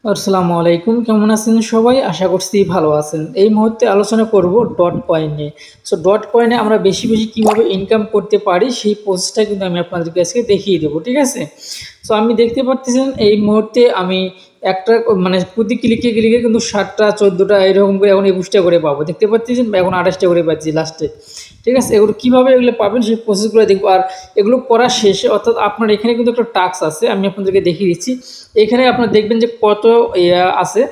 আসসালামু আলাইকুম, কেমন আছেন সবাই? আশা করছি ভালো আছেন। এই মুহূর্তে আলোচনা করব ডট কয়েন নিয়ে। সো ডট কয়েনে আমরা বেশি বেশি কিভাবে ইনকাম করতে পারি সেই প্রসেসটা কিন্তু আমি আপনাদেরকে আজকে দেখিয়ে দেবো, ঠিক আছে? সো আমি দেখতে পাচ্ছেন এই মুহূর্তে আমি একটা মানে প্রতি ক্লিকে ক্লিকে কিন্তু 7টা 14টা এরকম করে এখন 21টা করে পাবো, দেখতে পাচ্ছেন? এখন 28টা করে পাচ্ছি লাস্টে, ঠিক আছে? এগুলো কীভাবে এগুলো পাবেন সেই প্রসেসগুলো দেখবো। আর এগুলো করা শেষে অর্থাৎ আপনার এখানে কিন্তু একটা টাস্ক আছে, আমি আপনাদেরকে দেখিয়ে দিচ্ছি। এখানে আপনারা দেখবেন যে কত আছে।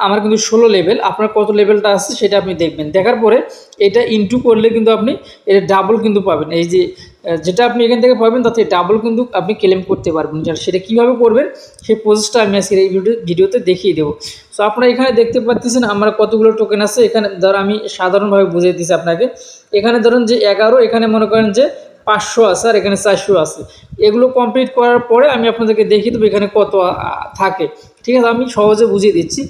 আমার কিন্তু 16 লেভেল, আপনার কত লেভেলটা আছে সেটা আপনি দেখবেন। দেখার পরে এটা ইনটু করলে কিন্তু আপনি এটা ডাবল কিন্তু পাবেন। এই যে যেটা আপনি এখান থেকে পাবেন তাতে ডাবল কিন্তু আপনি ক্লেম করতে পারবেন। সেটা কীভাবে করবেন সেই প্রসেসটা আমি আজকে এই ভিডিওতে দেখিয়ে দেবো। সো আপনারা এখানে দেখতে পাচ্ছেন আমার কতগুলো টোকেন আছে। এখানে ধর আমি সাধারণভাবে বুঝিয়ে দিচ্ছি আপনাকে। এখানে ধরুন যে 11, এখানে মনে করেন যে 500 আছে, আর এখানে 400 আছে। এগুলো কমপ্লিট করার পরে আমি আপনাদেরকে দেখিয়ে দেবো এখানে কত থাকে, ঠিক আছে? আমি সহজে বুঝিয়ে দিচ্ছি।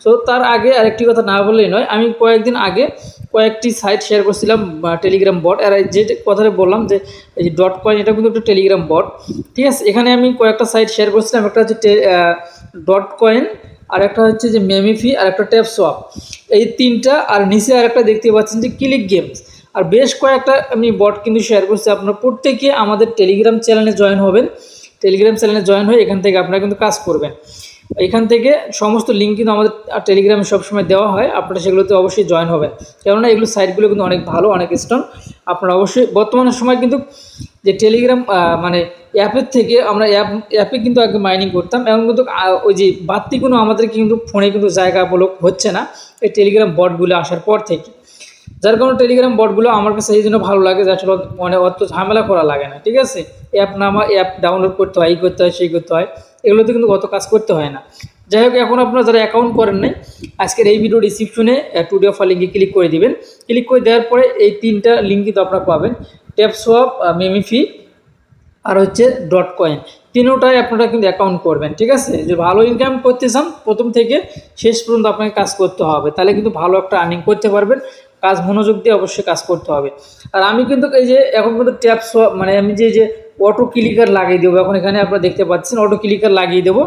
সো তার আগে আরেকটি কথা না বললেই নয়, আমি কয়েকদিন আগে কয়েকটি সাইট শেয়ার করছিলাম টেলিগ্রাম বট। আর যে কথাটা বললাম যে এই ডট কয়েন, এটা কিন্তু একটা টেলিগ্রাম বট, ঠিক আছে? এখানে আমি কয়েকটা সাইট শেয়ার করছিলাম। একটা হচ্ছে ডট কয়েন, আর একটা হচ্ছে যে মেমিফি, আর একটা ট্যাপ সোয়াপ, এই তিনটা। আর নিচে আর একটা দেখতে পাচ্ছেন যে ক্লিক গেমস। আর বেশ কয়েকটা আমি বট কিন্তু শেয়ার করছি। আপনারা প্রত্যেকে আমাদের টেলিগ্রাম চ্যানেলে জয়েন হবেন। টেলিগ্রাম চ্যানেলে জয়েন হয়ে এখান থেকে আপনারা কিন্তু কাজ করবেন। এখান থেকে সমস্ত লিঙ্ক কিন্তু আমাদের টেলিগ্রামে সবসময় দেওয়া হয়, আপনারা সেগুলোতে অবশ্যই জয়েন হবেন। কেননা এগুলো সাইটগুলো কিন্তু অনেক ভালো, অনেক স্ট্রং। আপনারা অবশ্যই বর্তমান সময় কিন্তু যে টেলিগ্রাম মানে অ্যাপের থেকে আমরা অ্যাপে কিন্তু আগে মাইনিং করতাম, এখন কিন্তু ওই যে বাড়তি কোনো আমাদের কিন্তু ফোনে কিন্তু জায়গা বলো হচ্ছে না এই টেলিগ্রাম বটগুলো আসার পর থেকে। যার কারণে টেলিগ্রাম বটগুলো আমার কাছে এই জন্য ভালো লাগে যে আসলে মানে অত ঝামেলা করা লাগে না, ঠিক আছে? অ্যাপ ডাউনলোড করতে হয়, এই করতে হয়, সেই করতে হয়, এগুলোতে কিন্তু অত কাজ করতে হয় না। যাই হোক, এখন আপনারা যারা অ্যাকাউন্ট করেন নাই, আজকের এই ভিডিও ডিসক্রিপশনে টুডে অফার লিঙ্কে ক্লিক করে দিবেন। ক্লিক করে দেওয়ার পরে এই তিনটা লিঙ্ক কিন্তু আপনারা পাবেন, ট্যাপসোয়াপ, মেমিফি, আর হচ্ছে ডট কয়েন। তিনোটাই আপনারা কিন্তু অ্যাকাউন্ট করবেন, ঠিক আছে? যে ভালো ইনকাম করতে চান প্রথম থেকে শেষ পর্যন্ত আপনাকে কাজ করতে হবে, তাহলে কিন্তু ভালো একটা আর্নিং করতে পারবেন। কাজ মনোযোগ দিয়ে অবশ্যই কাজ করতে হবে। আর আমি কিন্তু এই যে এখন কিন্তু মানে আমি যে অটো ক্লিকার লাগিয়ে দেবো, এখন এখানে আপনারা দেখতে পাচ্ছেন অটো ক্লিকার লাগিয়ে দেবো,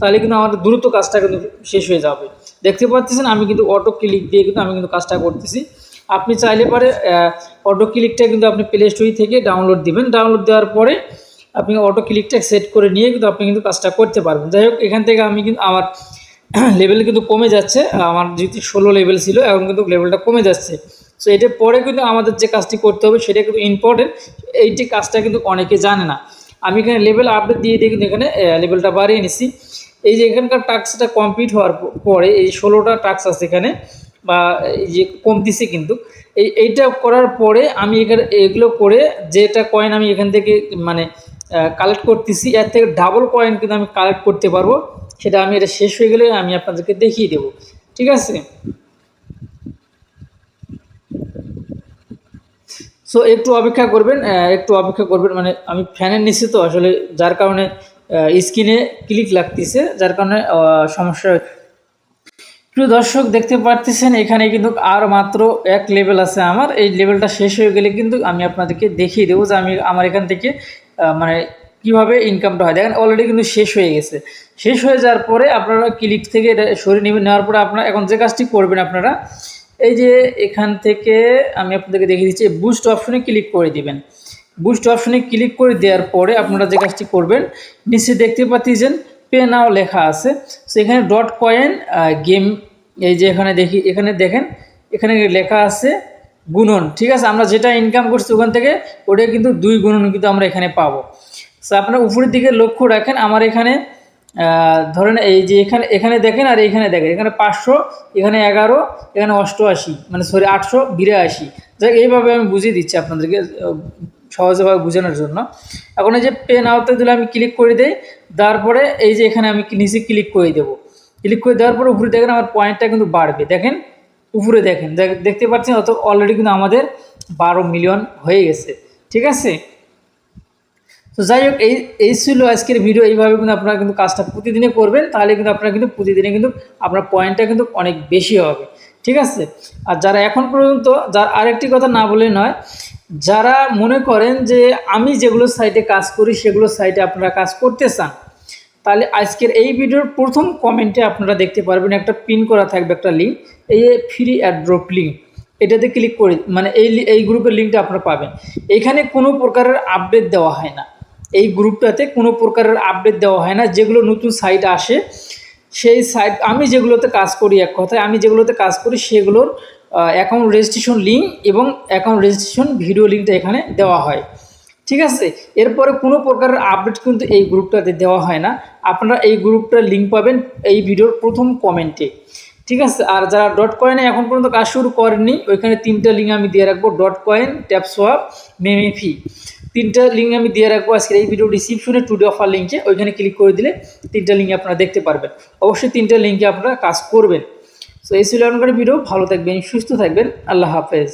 তাহলে কিন্তু আমাদের দ্রুত কাজটা কিন্তু শেষ হয়ে যাবে। দেখতে পাচ্ছেন আমি কিন্তু অটো ক্লিক দিয়ে কিন্তু আমি কিন্তু কাজটা করতেছি। আপনি চাইলে পরে অটো ক্লিকটা কিন্তু আপনি প্লে স্টোর থেকে ডাউনলোড দিবেন। ডাউনলোড দেওয়ার পরে আপনি অটো ক্লিকটা সেট করে নিয়ে কিন্তু আপনি কিন্তু কাজটা করতে পারবেন। যাই হোক, এখান থেকে আমি কিন্তু আমার লেভেল কিন্তু কমে যাচ্ছে। আমার যেহেতু 16 লেভেল ছিল, এখন কিন্তু লেভেলটা কমে যাচ্ছে। সো এটার পরে কিন্তু আমাদের যে কাজটি করতে হবে সেটা কিন্তু ইম্পর্টেন্ট। এইটি কাজটা কিন্তু অনেকে জানে না। আমি এখানে লেভেল আপডেট দিয়ে কিন্তু এখানে লেভেলটা বাড়িয়ে নিছি। এই যে এখানকার টাস্কটা কমপ্লিট হওয়ার পরে এই 16টা টাস্ক আছে এখানে, বা এই যে কমতিছে কিন্তু এইটা করার পরে আমি এখানে এগুলো করে যেটা কয়েন আমি এখান থেকে মানে কালেক্ট করতেছি, এর থেকে ডাবল কয়েন কিন্তু আমি কালেক্ট করতে পারবো। সেটা আমি এটা শেষ হয়ে গেলে আমি আপনাদেরকে দেখিয়ে দেবো, ঠিক আছে? সো একটু অপেক্ষা করবেন, একটু অপেক্ষা করবেন। মানে আমি ফ্যানের নিচে তো আসলে, যার কারণে স্ক্রিনে ক্লিক লাগতেছে, যার কারণে সমস্যা। প্রিয় দর্শক, দেখতে পারতেছেন এখানে কিন্তু আর মাত্র এক লেভেল আছে আমার। এই লেভেলটা শেষ হয়ে গেলে কিন্তু আমি আপনাদেরকে দেখিয়ে দেবো যে আমি আমার এখান থেকে মানে কীভাবে ইনকামটা হয়। দেখেন অলরেডি কিন্তু শেষ হয়ে গেছে। শেষ হয়ে যাওয়ার পরে আপনারা ক্লিক থেকে এটা সরিয়ে নেবেন। নেওয়ার পরে আপনারা এখন যে কাজটি করবেন, আপনারা এই যে এখান থেকে আমি আপনাদেরকে দেখিয়ে দিচ্ছি, বুস্ট অপশনে ক্লিক করে দিবেন। বুস্ট অপশনে ক্লিক করে দেওয়ার পরে আপনারা যে কাজটি করবেন, নিচে দেখতে পাচ্ছেন পে নাও লেখা আছে। সেখানে ডট কয়েন গেম, এই যে এখানে এখানে দেখেন এখানে লেখা আছে গুণন, ঠিক আছে? আমরা যেটা ইনকাম করছি ওখান থেকে ওটা কিন্তু 2 গুণন কিন্তু আমরা এখানে পাবো। সো আপনারা উপরের দিকে লক্ষ্য রাখেন, আমার এখানে ধরেন এই যে এখানে এখানে দেখেন, আর এখানে দেখেন এখানে 500, এখানে 11, এখানে 88, মানে সরি 882। যাই এইভাবে আমি বুঝিয়ে দিচ্ছি আপনাদেরকে সহজভাবে বোঝানোর জন্য। এখন এই যে পে নাওতে দিলে আমি ক্লিক করে দিই, তারপরে এই যে এখানে আমি নিচে ক্লিক করে দেবো। ক্লিক করে দেওয়ার পরে উপরে দেখেন আমার পয়েন্টটা কিন্তু বাড়বে। দেখেন উপরে দেখেন, দেখতে পাচ্ছেন অত অলরেডি কিন্তু আমাদের 12 মিলিয়ন হয়ে গেছে, ঠিক আছে? তো যাই হোক, এই ছিল আজকের ভিডিও। এইভাবে কিন্তু আপনারা কিন্তু কাজটা প্রতিদিনে করবেন, তাহলে কিন্তু আপনারা কিন্তু প্রতিদিনে কিন্তু আপনার পয়েন্টটা কিন্তু অনেক বেশি হবে, ঠিক আছে? আর যারা এখন পর্যন্ত, যার আরেকটি কথা না বলে নয়, যারা মনে করেন যে আমি যেগুলো সাইটে কাজ করি সেগুলো সাইটে আপনারা কাজ করতে চান, তাহলে আজকের এই ভিডিওর প্রথম কমেন্টে আপনারা দেখতে পারবেন একটা পিন করা থাকবে একটা লিঙ্ক, এই ফ্রি অ্যাড্রপ লিঙ্ক, এটাতে ক্লিক করে মানে এই গ্রুপের লিঙ্কটা আপনারা পাবেন। এখানে কোনো প্রকারের আপডেট দেওয়া হয় না, এই গ্রুপটাতে কোনো প্রকারের আপডেট দেওয়া হয় না। যেগুলো নতুন সাইট আসে সেই সাইট আমি যেগুলোতে কাজ করি, এক কথায় আমি যেগুলোতে কাজ করি সেগুলোর অ্যাকাউন্ট রেজিস্ট্রেশন লিঙ্ক এবং অ্যাকাউন্ট রেজিস্ট্রেশন ভিডিও লিঙ্কটা এখানে দেওয়া হয়, ঠিক আছে। এরপরে কোনো প্রকারের আপডেট কিন্তু এই গ্রুপটাতে দেওয়া হয় না। আপনারা এই গ্রুপটার লিঙ্ক পাবেন এই ভিডিওর প্রথম কমেন্টে, ঠিক আছে। আর যারা ডট কয়েনে এখন পর্যন্ত কাজ শুরু করেননি, ওইখানে 3টা লিঙ্ক আমি দিয়ে রাখবো, ডট কয়েন, ট্যাপসোয়াপ, মেমেফি, 3টা লিঙ্ক আমি দিয়ে রাখবো আজকের এই ভিডিও ডিসক্রিপশনে টুডে অফার লিঙ্কে। ওইখানে ক্লিক করে দিলে 3টা লিঙ্ক আপনারা দেখতে পারবেন। অবশ্যই 3টা লিঙ্কে আপনারা কাজ করবেন। সো এই ছিল এখনকার ভিডিও। ভালো থাকবেন, সুস্থ থাকবেন, আল্লাহ হাফেজ।